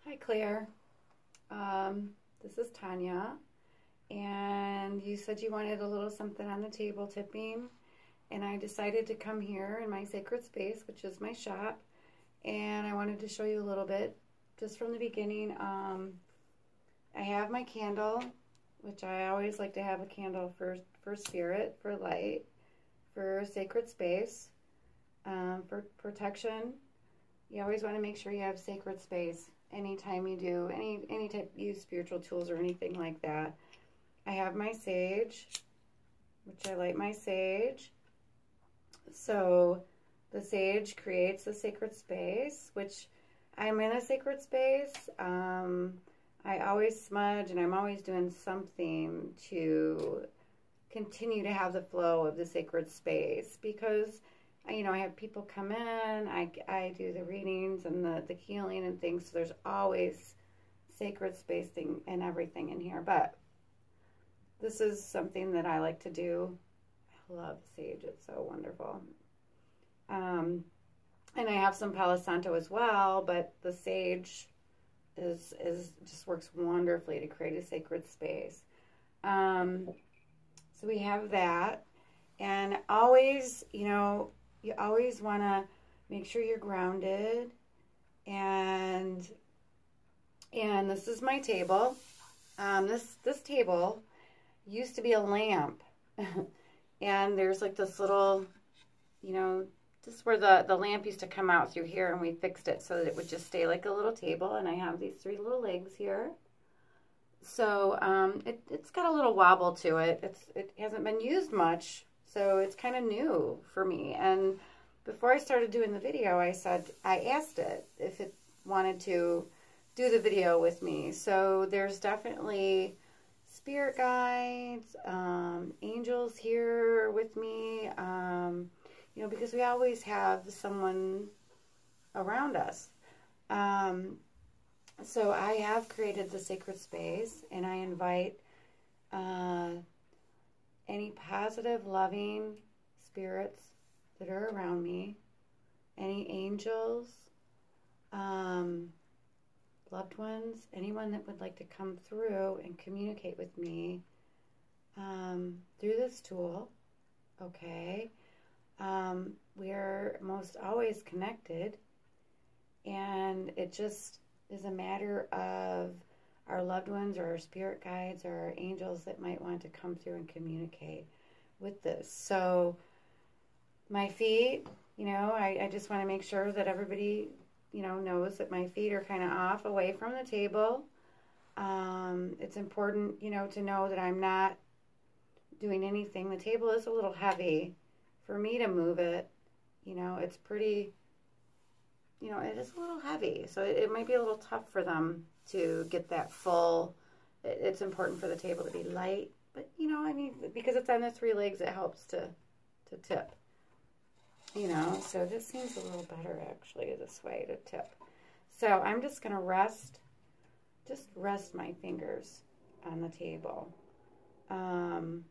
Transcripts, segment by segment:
Hi, Claire. This is Tanya, and you said you wanted a little something on the table tipping, and I decided to come here in my sacred space, which is my shop, and I wanted to show you a little bit just from the beginning. I have my candle, which I always like to have a candle for spirit, for light, for sacred space, for protection. You always want to make sure you have sacred space anytime you do any type use spiritual tools or anything like that. I have my sage, which I light my sage. So the sage creates a sacred space, which I'm in a sacred space. I always smudge, and I'm always doing something to continue to have the flow of the sacred space, because I have people come in, I do the readings and the healing and things, so there's always sacred space thing and everything in here. But this is something that I like to do. I love sage, it's so wonderful. And I have some Palo Santo as well, but the sage is just works wonderfully to create a sacred space. So we have that, and always, you always want to make sure you're grounded. And this is my table. This table used to be a lamp, and there's like this little, just where the lamp used to come out through here, and we fixed it so that it would just stay like a little table. And I have these three little legs here. So it's got a little wobble to it. It hasn't been used much, so it's kind of new for me. And before I started doing the video, I asked it if it wanted to do the video with me. So there's definitely spirit guides, angels here with me, because we always have someone around us. So I have created the sacred space, and I invite any positive, loving spirits that are around me, any angels, loved ones, anyone that would like to come through and communicate with me through this tool. Okay. We're most always connected, and it just is a matter of our loved ones or our spirit guides or our angels that might want to come through and communicate with this. So my feet, I just want to make sure that everybody, knows that my feet are kind of off away from the table. It's important, to know that I'm not doing anything. The table is a little heavy for me to move it. It's pretty, it is a little heavy, so it might be a little tough for them to get that full. It's important for the table to be light, but because it's on the three legs, it helps to tip. So this seems a little better actually this way to tip. So I'm just gonna rest my fingers on the table. And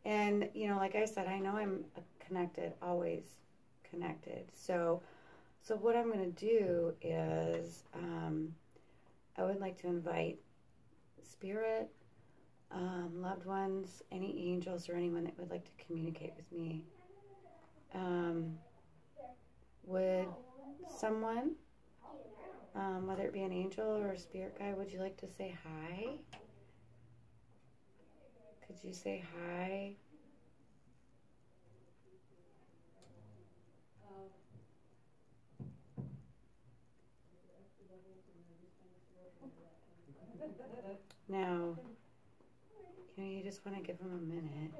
like I said, I know I'm connected, always connected. So what I'm going to do is I would like to invite spirit, loved ones, any angels, or anyone that would like to communicate with me. Would someone, whether it be an angel or a spirit guide, would you like to say hi? Could you say hi? Now, you just want to give them a minute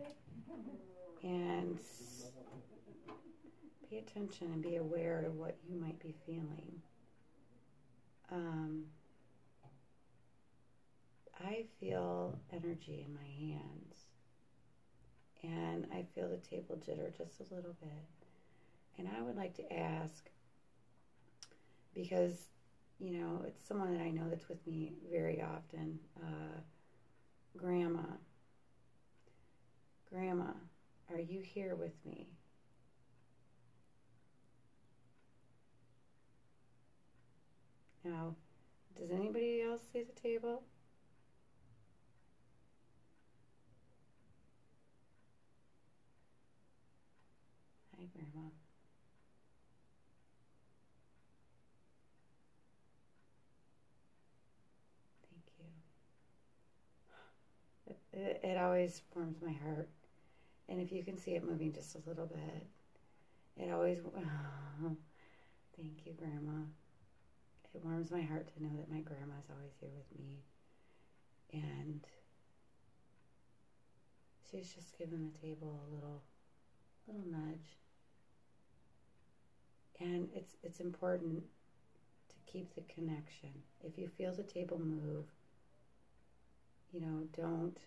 and pay attention and be aware of what you might be feeling. I feel energy in my hands, and I feel the table jitter just a little bit. And I would like to ask, because it's someone that I know that's with me very often. Grandma, are you here with me? Now, Does anybody else see the table? Hi, Grandma. Thank you. It always warms my heart. And if you can see it moving just a little bit, it always, oh, thank you, Grandma. It warms my heart to know that my grandma's always here with me. And she's just giving the table a little nudge. And it's important to keep the connection. If you feel the table move, don't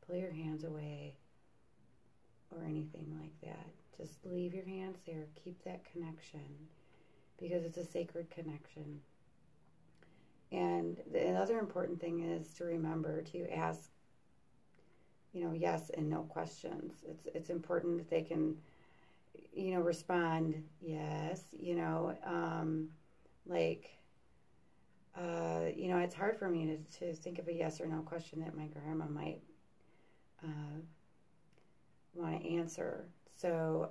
pull your hands away or anything like that. Just leave your hands there. Keep that connection because it's a sacred connection. And the other important thing is to remember to ask, yes and no questions. It's important that they can, respond yes, it's hard for me to think of a yes or no question that my grandma might want to answer. So,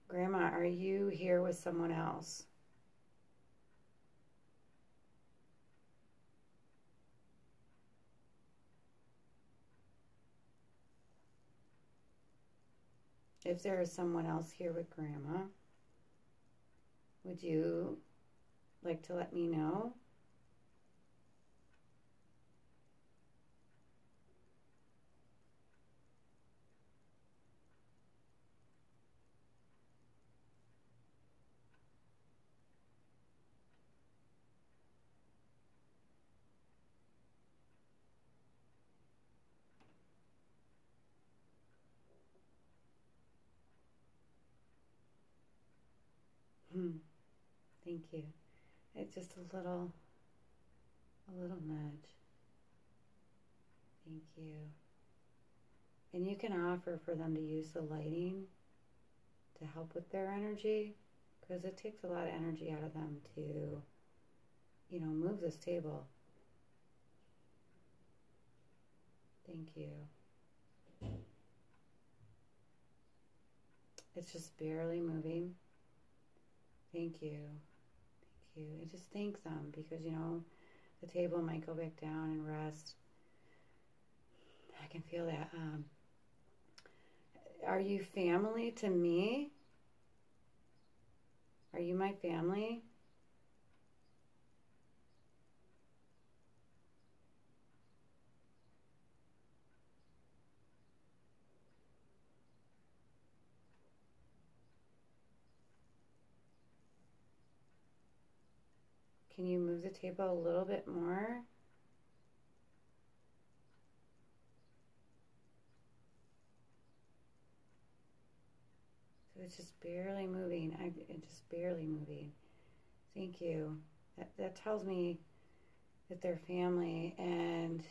Grandma, are you here with someone else? If there is someone else here with Grandma, would you like to let me know? Thank you. It's just a little nudge. Thank you. And you can offer for them to use the lighting to help with their energy because it takes a lot of energy out of them to, move this table. Thank you. It's just barely moving. Thank you. Thank you. And just thank them because, the table might go back down and rest. I can feel that. Are you family to me? Are you my family? Can you move the table a little bit more? So it's just barely moving. It's just barely moving. Thank you. That tells me that they're family, and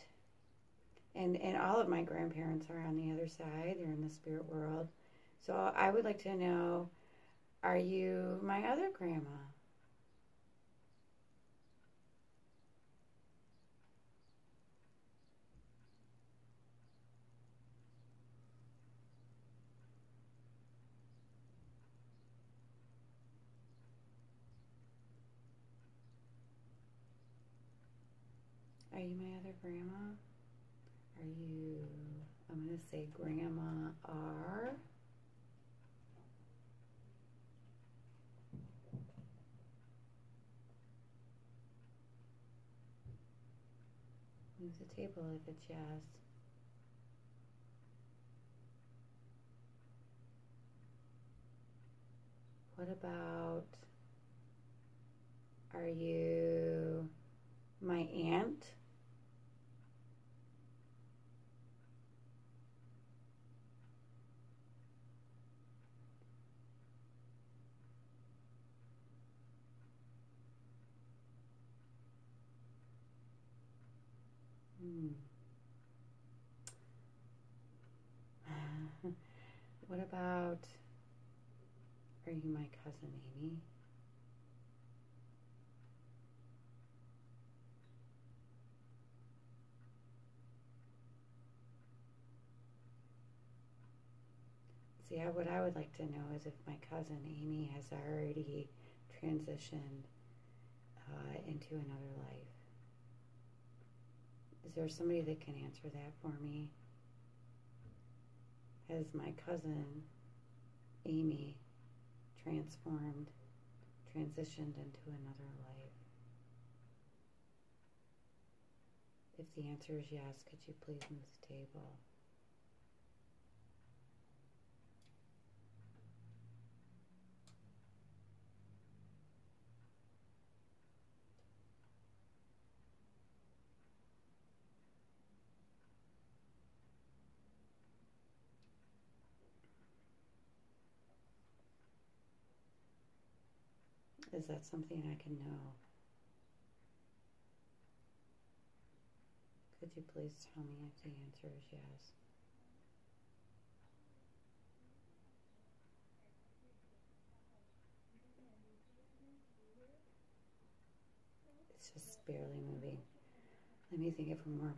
all of my grandparents are on the other side. They're in the spirit world. So I would like to know, are you my other grandma? Are you my other grandma? Are you, I'm going to say Grandma R. Move the table if it's yes. What about, are you my aunt? What about, are you my cousin Amy? See, what I would like to know is if my cousin Amy has already transitioned into another life. Is there somebody that can answer that for me? Has my cousin Amy transitioned into another life? If the answer is yes, could you please move the table? Is that something I can know? Could you please tell me if the answer is yes? It's just barely moving. Let me think of a more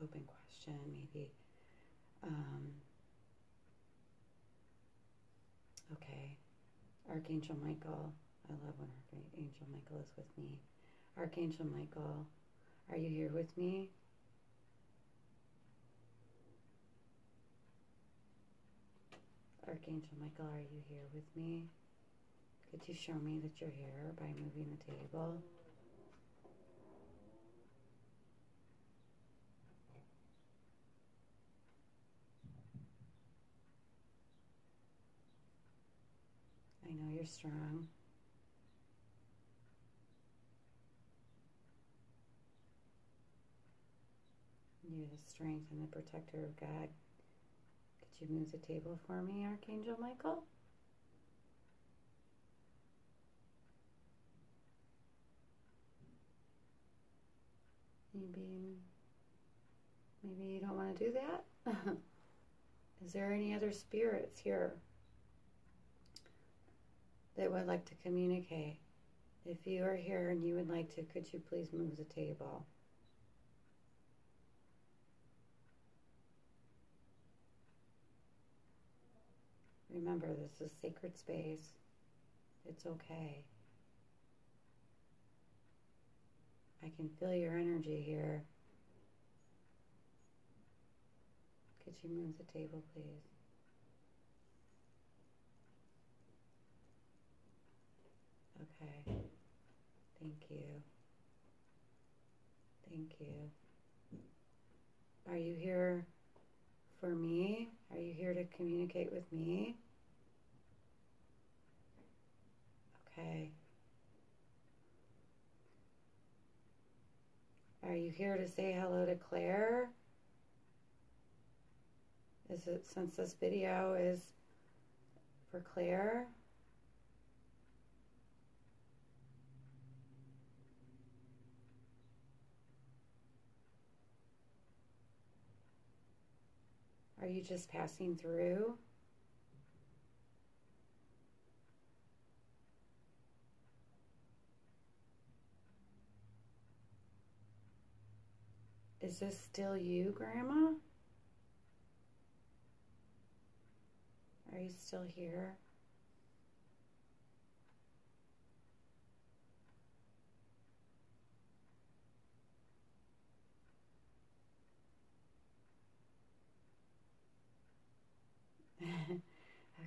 open question, maybe. Okay. Archangel Michael. I love when Archangel Michael is with me. Archangel Michael, are you here with me? Archangel Michael, are you here with me? Could you show me that you're here by moving the table? I know you're strong. You're the strength and the protector of God. Could you move the table for me, Archangel Michael? Maybe you don't want to do that? Is there any other spirits here that would like to communicate? If you are here and you would like to, could you please move the table? Remember, this is sacred space. It's okay. I can feel your energy here. Could you move the table, please? Okay. Thank you. Thank you. Are you here for me? Are you here to communicate with me? Okay. Are you here to say hello to Claire? Is it, since this video is for Claire? Are you just passing through? Is this still you, Grandma? Are you still here?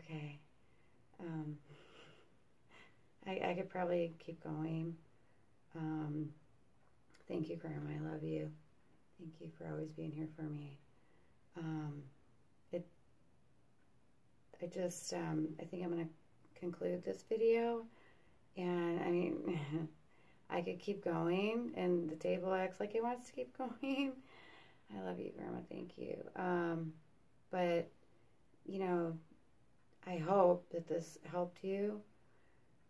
Okay. I could probably keep going. Thank you, Grandma. I love you. Thank you for always being here for me. I think I'm going to conclude this video. And I mean, I could keep going, and the table acts like it wants to keep going. I love you, Grandma. Thank you. But, you know, I hope that this helped you.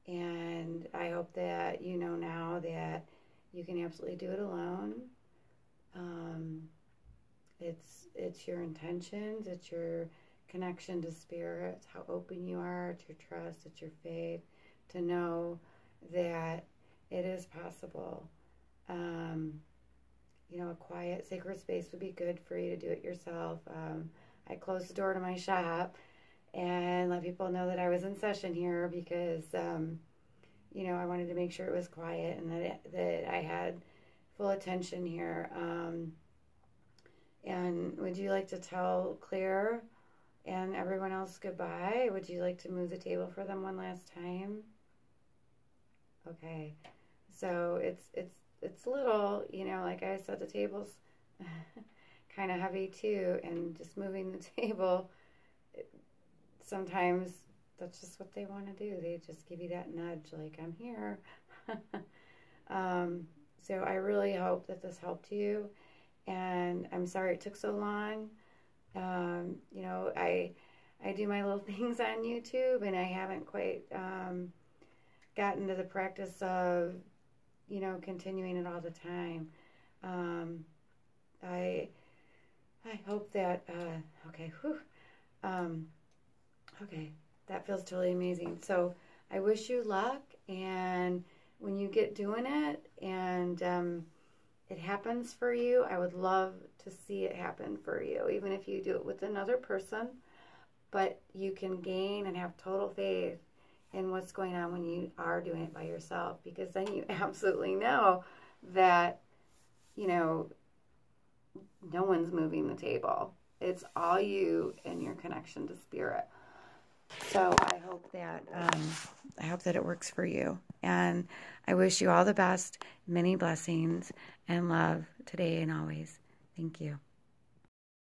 And I hope that you know now that you can absolutely do it alone. It's your intentions, it's your connection to spirit, it's how open you are, it's your trust, it's your faith, to know that it is possible. You know, a quiet, sacred space would be good for you to do it yourself. I closed the door to my shop and let people know that I was in session here because, you know, I wanted to make sure it was quiet and that I had full attention here. And would you like to tell Claire and everyone else goodbye? Would you like to move the table for them one last time? Okay. So it's little, you know, like I said, the table's kind of heavy too, and just moving the table, sometimes that's just what they want to do. They just give you that nudge, like, I'm here. So I really hope that this helped you, and I'm sorry it took so long. You know, I do my little things on YouTube, and I haven't quite gotten to the practice of, you know, continuing it all the time. I hope that, okay, whew, okay, that feels totally amazing. So I wish you luck, and when you get doing it and it happens for you, I would love to see it happen for you, even if you do it with another person, but you can gain and have total faith in what's going on when you are doing it by yourself, because then you absolutely know that, you know, no one's moving the table. It's all you and your connection to spirit. So I hope that it works for you. And I wish you all the best, many blessings, and love today and always. Thank you.